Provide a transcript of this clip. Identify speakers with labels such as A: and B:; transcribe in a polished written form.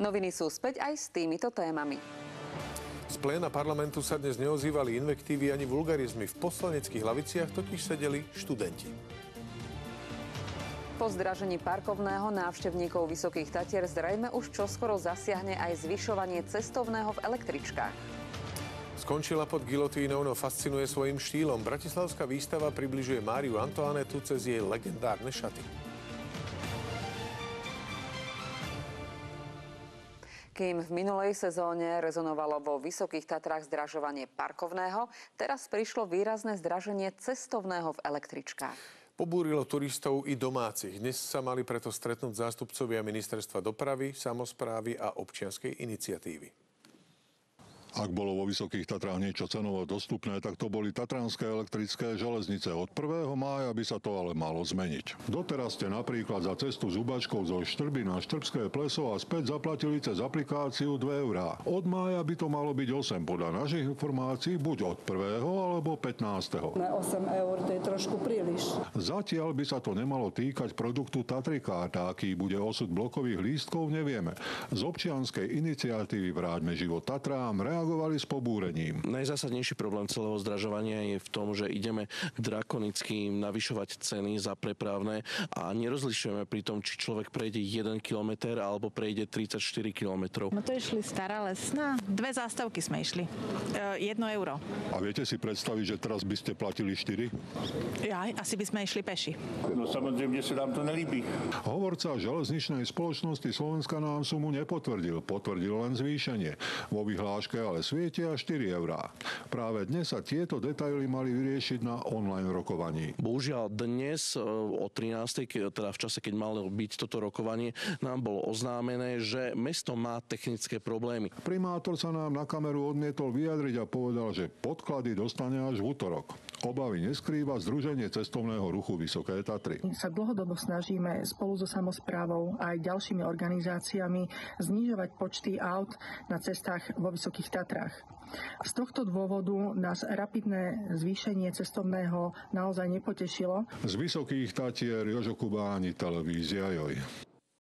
A: Noviny sú späť aj s týmito témami.
B: Z pléna parlamentu sa dnes neozývali invektívy ani vulgarizmy. V poslaneckých laviciach totiž sedeli študenti.
A: Po zdražení parkovného návštevníkov Vysokých Tatier zrejme už čoskoro zasiahne aj zvyšovanie cestovného v električkách.
B: Skončila pod gilotínou, no fascinuje svojím štýlom. Bratislavská výstava približuje Máriu Antoanetu cez jej legendárne šaty.
A: Kým v minulej sezóne rezonovalo vo Vysokých Tatrách zdražovanie parkovného, teraz prišlo výrazné zdraženie cestovného v električkách.
B: Pobúrilo turistov i domácich. Dnes sa mali preto stretnúť zástupcovia Ministerstva dopravy, samosprávy a občianskej iniciatívy.
C: Ak bolo vo Vysokých Tatrách niečo cenovo dostupné, tak to boli tatranské elektrické železnice. Od 1. mája by sa to ale malo zmeniť. Doteraz ste napríklad za cestu z Ubačkov zo Štrbí na Štrbské Pleso a späť zaplatili cez aplikáciu 2 eurá. Od mája by to malo byť 8. Podľa našich informácií buď od 1. alebo 15.
D: Na 8 eur to je trošku príliš.
C: Zatiaľ by sa to nemalo týkať produktu Tatrikáta. Aký bude osud blokových lístkov, nevieme. Z občianskej iniciatívy Vráťme život Tatrám reagovali s pobúrením.
E: Najzásadnejší problém celého zdražovania je v tom, že ideme k drakonickým navyšovať ceny za prepravné a nerozlišujeme pri tom, či človek prejde 1 kilometr alebo prejde 34 kilometrov.
F: No to išli Stará Lesná. 2 zástavky sme išli. 1 euro.
C: A viete si predstaviť, že teraz by ste platili 4?
F: Ja, asi by sme išli peši.
G: No samozrejme, sa nám to nelíbí.
C: Hovorca železničnej spoločnosti Slovenska nám sumu nepotvrdil. Potvrdil len zvýšenie. Vo vyhláške ale svietia 4 eurá. Práve dnes sa tieto detaily mali vyriešiť na online rokovaní.
E: Bohužiaľ dnes o 13. teda v čase, keď malo byť toto rokovanie, nám bolo oznámené, že mesto má technické problémy.
C: Primátor sa nám na kameru odmietol vyjadriť a povedal, že podklady dostane až v utorok. Obavy neskrýva Združenie cestovného ruchu Vysoké Tatry.
D: Sa dlhodobo snažíme spolu so samosprávou a aj ďalšími organizáciami znižovať počty aut na cestách vo Vysokých Tatrách. Z tohto dôvodu nás rapidné zvýšenie cestovného naozaj nepotešilo.
C: Z Vysokých Tatier Jožo Kubáni, televízia Joj.